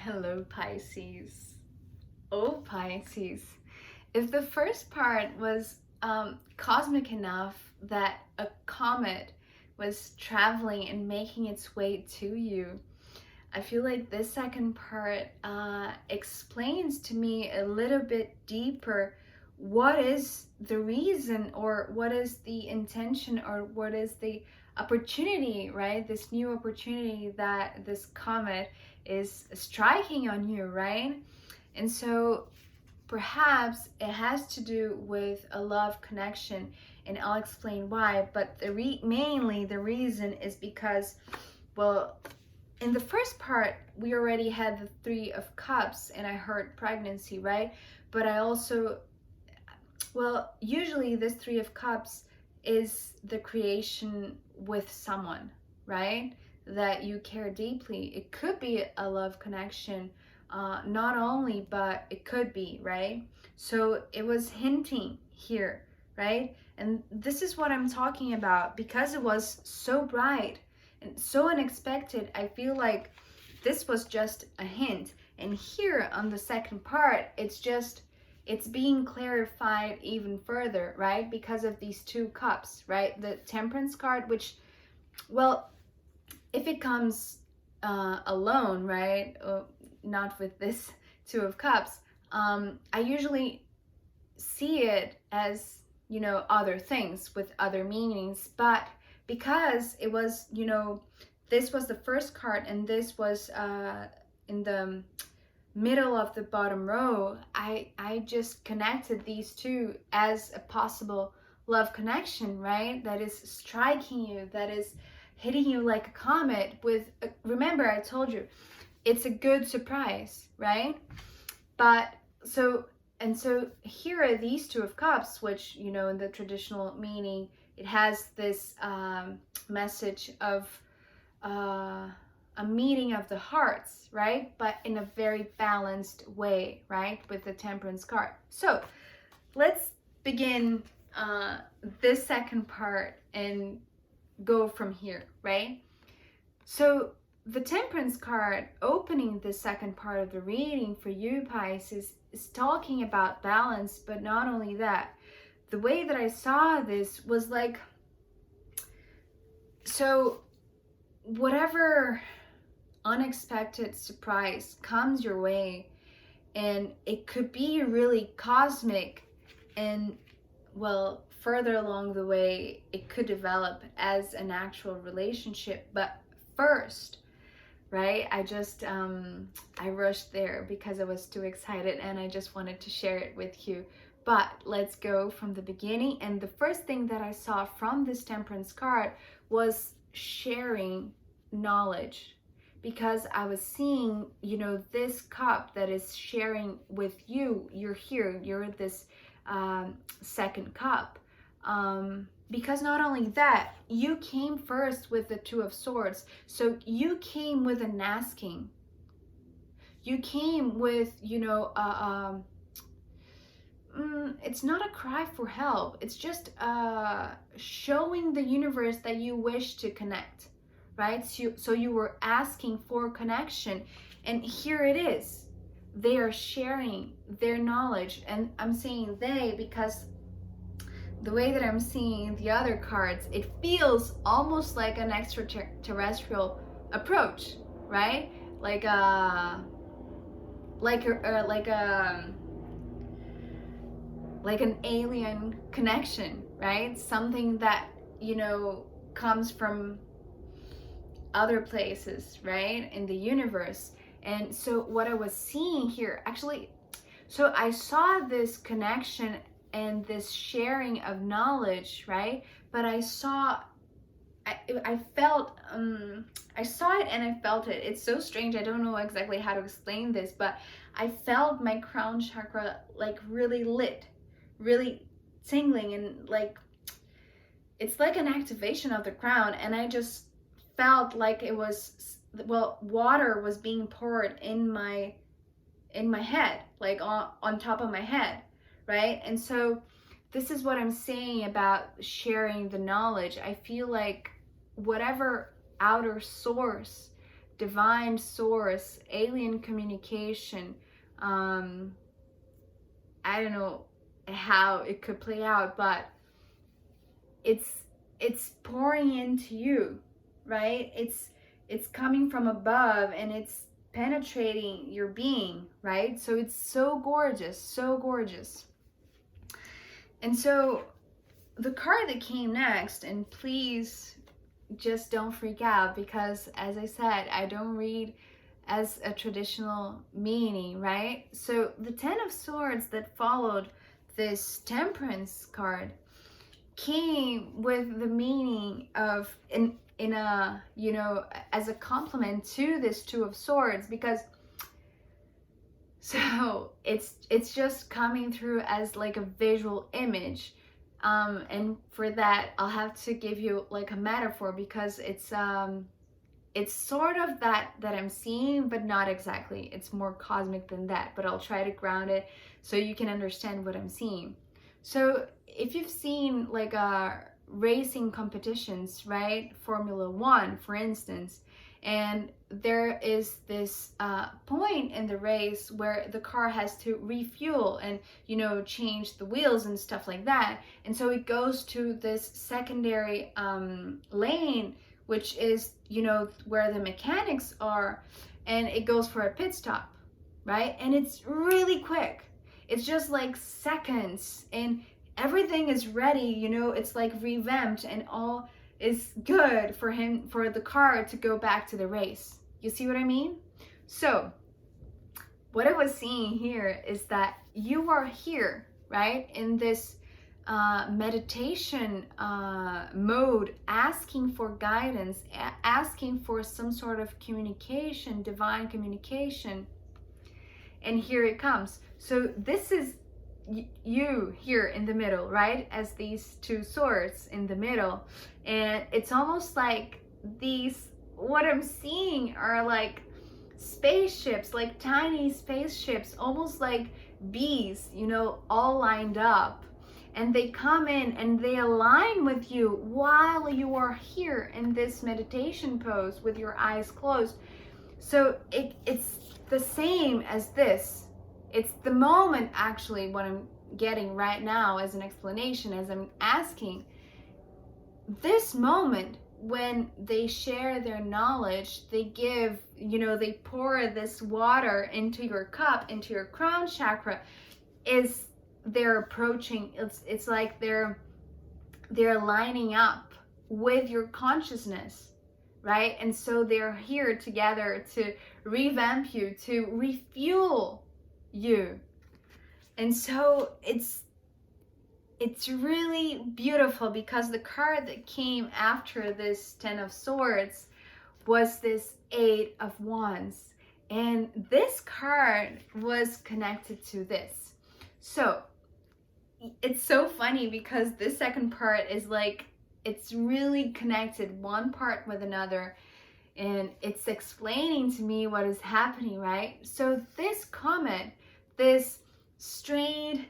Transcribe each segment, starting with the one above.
Hello, Pisces. Oh, Pisces. If the first part was cosmic enough that a comet was traveling and making its way to you, I feel like this second part explains to me a little bit deeper what is the reason, or what is the intention, or what is the opportunity, right? This new opportunity that this comet is striking on you, right? And so perhaps it has to do with a love connection, and I'll explain why. But mainly the reason is because, well, in the first part, we already had the Three of Cups, and I heard pregnancy, right? But I also, well, usually this Three of Cups is the creation with someone, right? That you care deeply. It could be a love connection, not only, but it could be, right? So it was hinting here, right? And this is what I'm talking about. Because it was so bright and so unexpected, I feel like this was just a hint. And here on the second part, it's being clarified even further, right? Because of these two cups, right? The Temperance card, which, well, if it comes alone, right? Not with this Two of Cups, I usually see it as, other things with other meanings. But because it was, this was the first card and this was in the middle of the bottom row, I just connected these two as a possible love connection, right? That is striking you, that is hitting you like a comet with, remember I told you, it's a good surprise, right? But so here are these Two of Cups, which, in the traditional meaning, it has this message of a meeting of the hearts, right? But in a very balanced way, right? With the Temperance card. So let's begin this second part and go from here, right? So the Temperance card opening the second part of the reading for you, Pisces, is talking about balance. But not only that, the way that I saw this was like, so whatever unexpected surprise comes your way, and it could be really cosmic, and, well, further along the way it could develop as an actual relationship. But first, right, I rushed there because I was too excited and I just wanted to share it with you. But let's go from the beginning. And the first thing that I saw from this Temperance card was sharing knowledge, because I was seeing, this cup that is sharing with you. You're here, you're this second cup. Because not only that, you came first with the Two of Swords. So you came with an asking. You came with, it's not a cry for help. It's just showing the universe that you wish to connect, right? So you were asking for connection, and here it is. They are sharing their knowledge, and I'm saying they because the way that I'm seeing the other cards, it feels almost like an extraterrestrial approach, right? Like an alien connection, right? Something that, comes from other places, right, in the universe. And so what I was seeing here, actually, so I saw this connection and this sharing of knowledge, right? But I saw it and I felt it. It's so strange. I don't know exactly how to explain this, but I felt my crown chakra like really lit, really tingling, and like it's like an activation of the crown. And I just felt like it was, well, water was being poured in my head, like on top of my head, right? And so this is what I'm saying about sharing the knowledge. I feel like whatever outer source divine source, alien communication. I don't know how it could play out, but it's pouring into you, right? It's coming from above, and it's penetrating your being, right? So it's so gorgeous, so gorgeous. And so the card that came next, and please just don't freak out, because as I said, I don't read as a traditional meaning, right? So the Ten of Swords that followed this Temperance card came with the meaning of in a, you know, as a complement to this Two of Swords, because so it's just coming through as like a visual image. And for that, I'll have to give you like a metaphor, because it's sort of that I'm seeing, but not exactly. It's more cosmic than that, but I'll try to ground it so you can understand what I'm seeing. So if you've seen like racing competitions, right? Formula One, for instance, and there is this point in the race where the car has to refuel and, you know, change the wheels and stuff like that. And so it goes to this secondary lane, which is, you know, where the mechanics are, and it goes for a pit stop, right? And it's really quick. It's just like seconds, and everything is ready, you know, it's like revamped, and all is good for the car to go back to the race. You see what I mean? So what I was seeing here is that you are here, right, in this meditation mode, asking for guidance, asking for some sort of communication, divine communication. And here it comes. So this is you here in the middle, right, as these two swords in the middle. And it's almost like these, what I'm seeing are like spaceships, like tiny spaceships, almost like bees, you know, all lined up. And they come in and they align with you while you are here in this meditation pose with your eyes closed. So it's the same as this. It's the moment, actually, what I'm getting right now as an explanation, as I'm asking. This moment when they share their knowledge, they give, you know, they pour this water into your cup, into your crown chakra, is they're approaching, it's like they're lining up with your consciousness, right? And so they're here together to revamp you, to refuel you. And so it's really beautiful, because the card that came after this Ten of Swords was this Eight of Wands, and this card was connected to this. So it's so funny, because this second part is like, it's really connected one part with another, and it's explaining to me what is happening, right? So this comet, this strange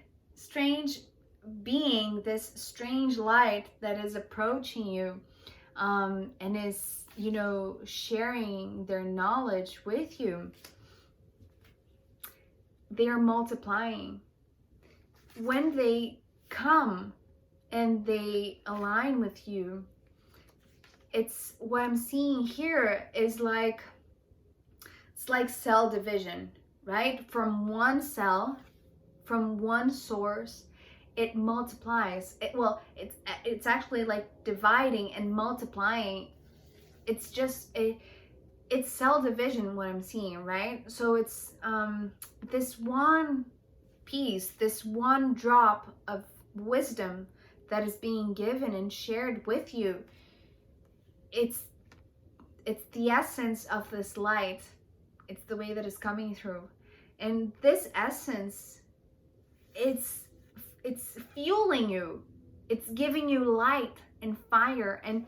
being, this strange light that is approaching you, and is, you know, sharing their knowledge with you, they are multiplying. When they come and they align with you, it's, what I'm seeing here is like, it's like cell division, right? From one cell, from one source, it multiplies. It's actually like dividing and multiplying. It's just it's cell division, what I'm seeing, right? So it's this one piece, this one drop of wisdom that is being given and shared with you. It's the essence of this light. It's the way that it's coming through. And this essence, it's fueling you. It's giving you light and fire, and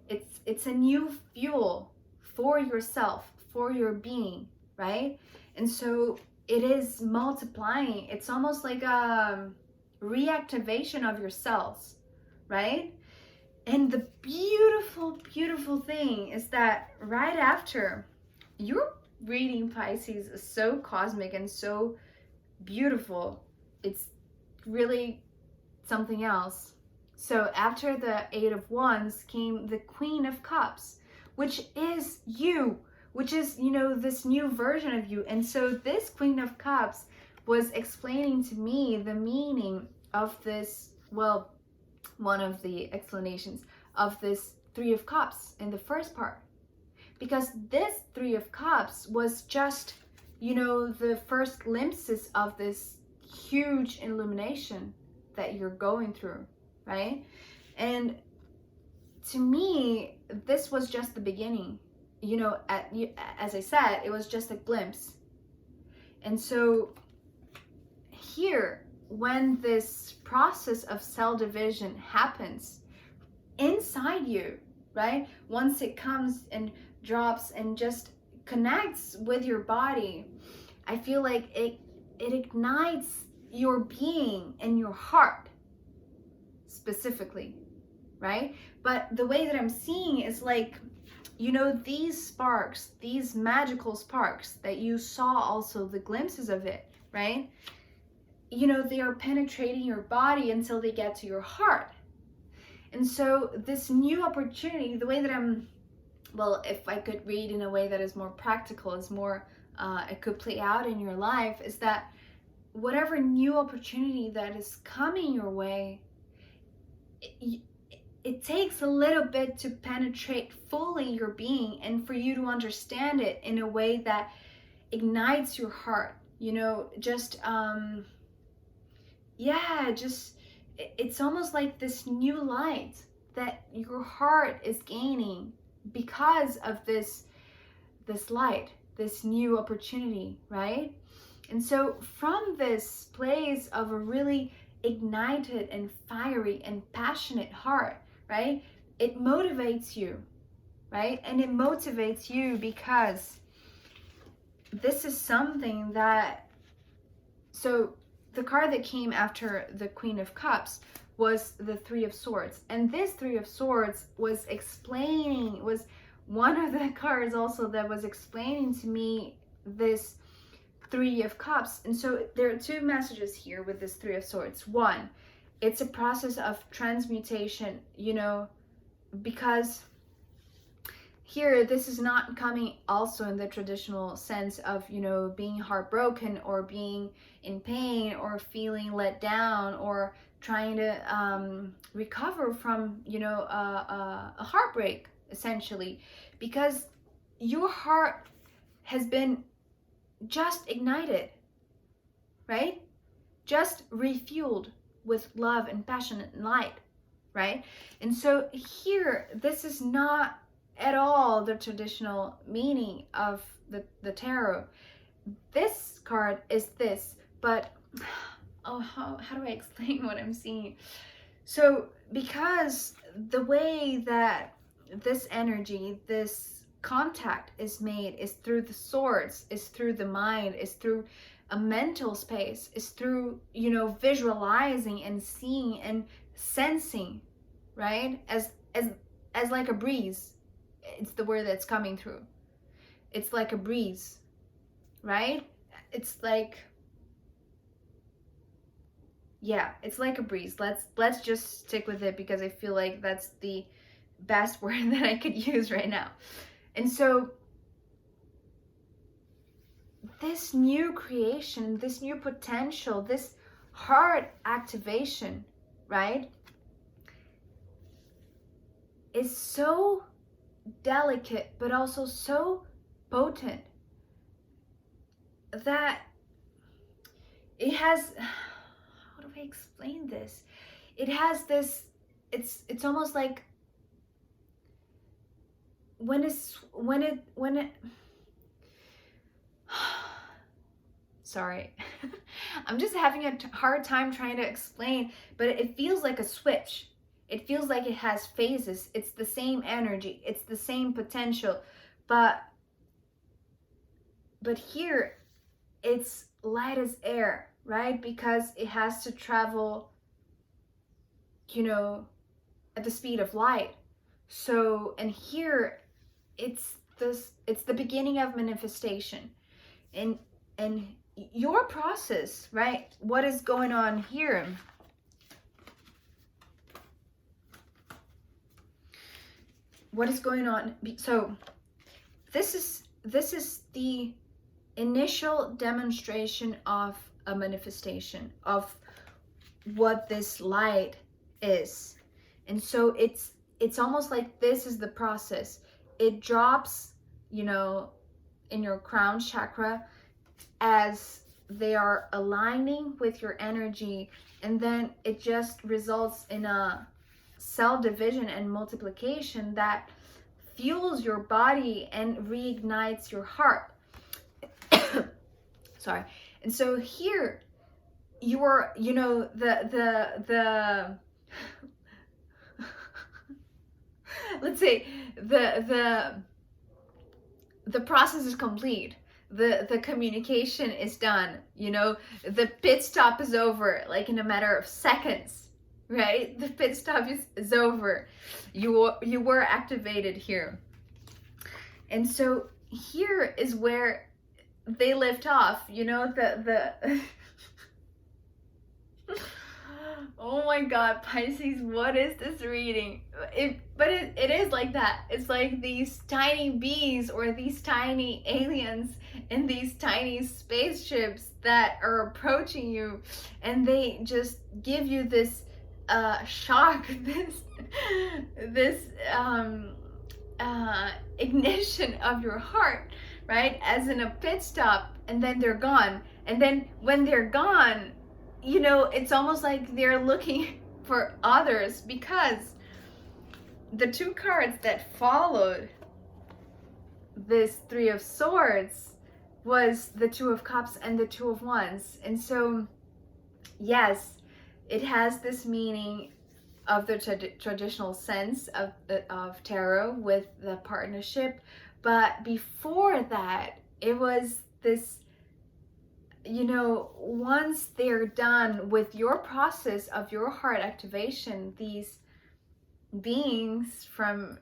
it's a new fuel for yourself, for your being, right? And so it is multiplying. It's almost like a reactivation of your cells, right? And the beautiful, beautiful thing is that right after your reading, Pisces, is so cosmic and so beautiful. It's really something else. So after the Eight of Wands came the Queen of Cups, which is you, which is, you know, this new version of you. And so this Queen of Cups was explaining to me the meaning of this, well, one of the explanations of this Three of Cups in the first part. Because this Three of Cups was just, you know, the first glimpses of this huge illumination that you're going through, right? And to me, this was just the beginning. You know, as I said, it was just a glimpse. And so here, when this process of cell division happens inside you, right? Once it comes and drops and just connects with your body, I feel like it ignites your being and your heart specifically, right? But the way that I'm seeing is like, you know, these sparks, these magical sparks that you saw, also the glimpses of it, right? You know, they are penetrating your body until they get to your heart. And so this new opportunity, the way that I'm, well, if I could read in a way that is more practical, is more, it could play out in your life, is that whatever new opportunity that is coming your way, it takes a little bit to penetrate fully your being and for you to understand it in a way that ignites your heart, you know, just, yeah, just, it's almost like this new light that your heart is gaining because of this light, this new opportunity, right? And so from this place of a really ignited and fiery and passionate heart, right, it motivates you, right? And it motivates you because this is something that, so the card that came after the Queen of Cups was the Three of Swords. And this Three of Swords was explaining, was one of the cards also that was explaining to me this Three of Cups. And so there are two messages here with this Three of Swords. One, it's a process of transmutation, you know, because here, this is not coming also in the traditional sense of, you know, being heartbroken or being in pain or feeling let down or trying to recover from, you know, a heartbreak, essentially, because your heart has been just ignited, right? Just refueled with love and passion and light, right? And so here, this is not at all the traditional meaning of the tarot. This card is this, but oh, how do I explain what I'm seeing? So because the way that this energy, this contact is made is through the swords, is through the mind, is through a mental space, is through, you know, visualizing and seeing and sensing, right? As like a breeze. It's the word that's coming through. It's like a breeze, right? It's like, yeah, it's like a breeze. Let's just stick with it because I feel like that's the best word that I could use right now. And so this new creation, this new potential, this heart activation, right, is so delicate but also so potent that it has, how do I explain this? It has this, it's almost like when it sorry, I'm just having a hard time trying to explain, but it feels like a switch. It feels like it has phases. It's the same energy. It's the same potential. But here, it's light as air, right? Because it has to travel, you know, at the speed of light. So, and here, it's it's the beginning of manifestation. And your process, right? What is going on here? What is going on? So this is the initial demonstration of a manifestation of what this light is. And so it's almost like this is the process. It drops, you know, in your crown chakra as they are aligning with your energy, and then it just results in a cell division and multiplication that fuels your body and reignites your heart. Sorry. And so here you are, you know, the let's say the process is complete. The communication is done, you know, the pit stop is over, like in a matter of seconds, right? The pit stop is over. You were activated here. And so here is where they lift off, you know, the oh my God, Pisces, what is this reading? But it is like that. It's like these tiny bees or these tiny aliens in these tiny spaceships that are approaching you, and they just give you this shock, this ignition of your heart, right? As in a pit stop, and then they're gone. And then when they're gone, you know, it's almost like they're looking for others, because the two cards that followed this Three of Swords was the Two of Cups and the Two of Wands. And so, yes, it has this meaning of the traditional sense of tarot with the partnership. But before that, it was this, you know, once they're done with your process of your heart activation, these beings from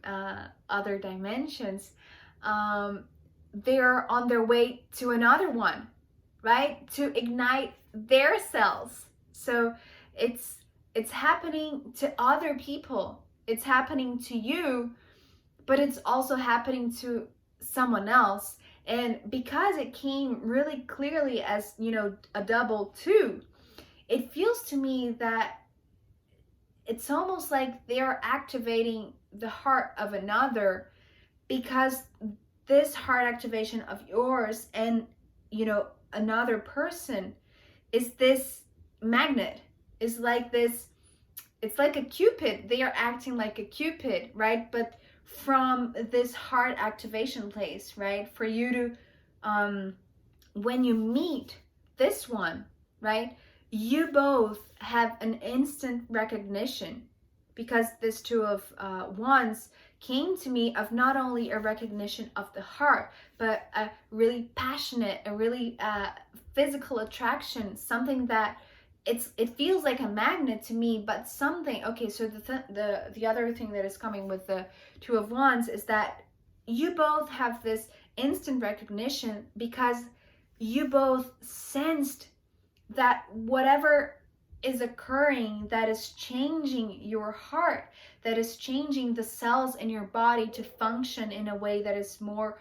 other dimensions, they're on their way to another one, right? To ignite their cells. So it's happening to other people. It's happening to you, but it's also happening to someone else. And because it came really clearly as, you know, a double two, it feels to me that it's almost like they're activating the heart of another, because this heart activation of yours and, you know, another person is this magnet. Is like this, it's like a cupid. They are acting like a cupid, right? But from this heart activation place, right? For you to, when you meet this one, right? You both have an instant recognition, because this Two of Wands came to me of not only a recognition of the heart, but a really passionate, a really physical attraction, something that it feels like a magnet to me, but something. Okay, so the other thing that is coming with the Two of Wands is that you both have this instant recognition, because you both sensed that whatever is occurring that is changing your heart, that is changing the cells in your body to function in a way that is more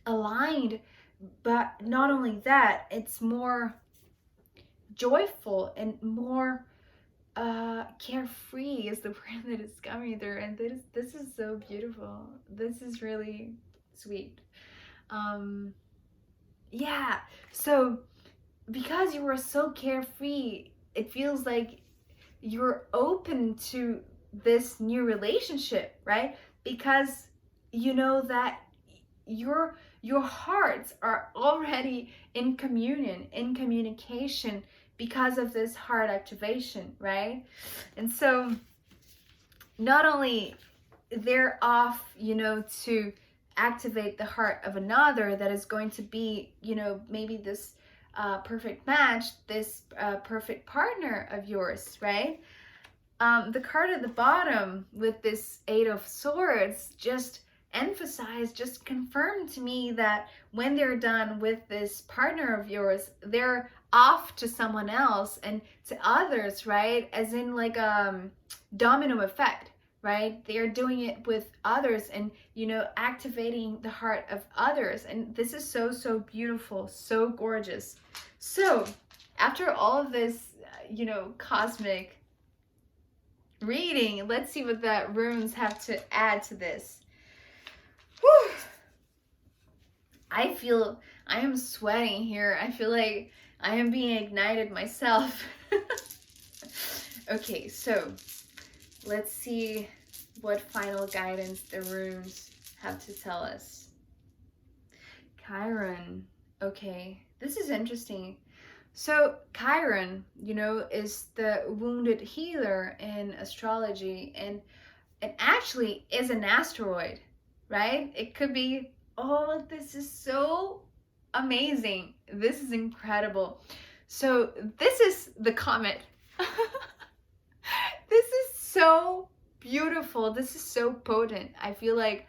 aligned. But not only that, it's more joyful and more carefree is the word that is coming through. And this is so beautiful. This is really sweet. Yeah, so because you are so carefree, it feels like you're open to this new relationship, right? Because you know that your hearts are already in communion, in communication, because of this heart activation, right? And so not only they're off, you know, to activate the heart of another that is going to be, you know, maybe this perfect match, this perfect partner of yours, right? The card at the bottom with this Eight of Swords just emphasize, just confirm to me that when they're done with this partner of yours, they're off to someone else and to others, right? As in like domino effect, right? They are doing it with others and, you know, activating the heart of others. And this is so, so beautiful, so gorgeous. So after all of this, you know, cosmic reading, let's see what the runes have to add to this. Whew. I am sweating here. I feel like I am being ignited myself. Okay, so let's see what final guidance the runes have to tell us. Kyron. Okay, this is interesting. So Kyron, you know, is the wounded healer in astrology, and it actually is an asteroid, right? It could be, oh, this is so amazing. This is incredible. So this is the comet. This is so beautiful. This is so potent. I feel like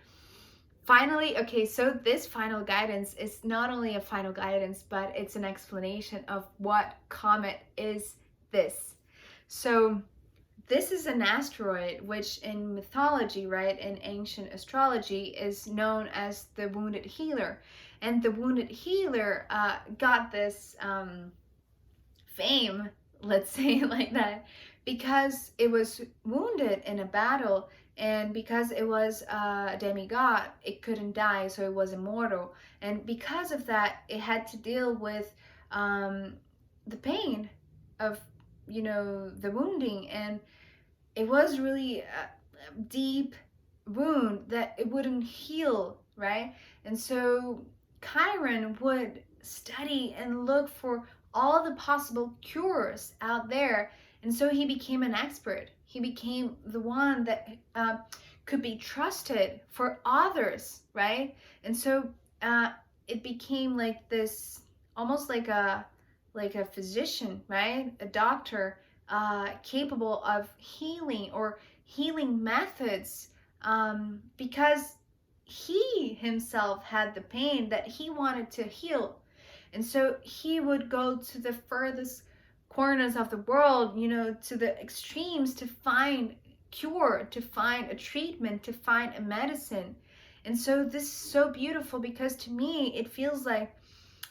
finally, okay, so this final guidance is not only a final guidance, but it's an explanation of what comet is this. So this is an asteroid, which in mythology, right, in ancient astrology, is known as the wounded healer. And the wounded healer got this fame, let's say it like that, because it was wounded in a battle, and because it was a demigod, it couldn't die, so it was immortal. And because of that, it had to deal with the pain of, you know, the wounding, and it was really a deep wound that it wouldn't heal, right? And so Kyron would study and look for all the possible cures out there. And so he became an expert. He became the one that could be trusted for others, right? And so it became like this, almost like a physician, right? A doctor capable of healing or healing methods, because he himself had the pain that he wanted to heal. And so he would go to the furthest corners of the world, you know, to the extremes to find cure, to find a treatment, to find a medicine. And so this is so beautiful, because to me it feels like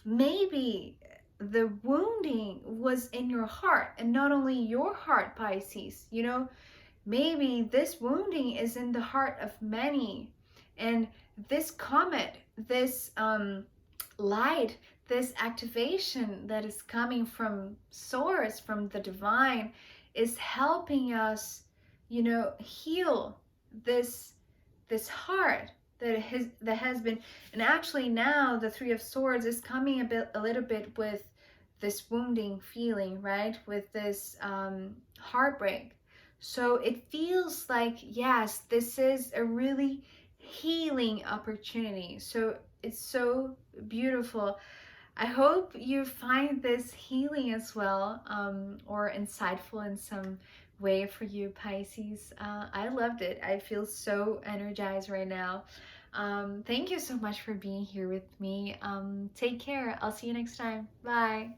maybe the wounding was in your heart, and not only your heart, Pisces, you know, maybe this wounding is in the heart of many. And this comet, this light, this activation that is coming from source, from the divine, is helping us, you know, heal this heart that has been. And actually now the Three of Swords is coming a little bit with this wounding feeling, right, with this heartbreak. So it feels like, yes, this is a really healing opportunity. So it's so beautiful. I hope you find this healing as well, or insightful in some way for you, Pisces. I loved it. I feel so energized right now. Thank you so much for being here with me. Take care. I'll see you next time. Bye.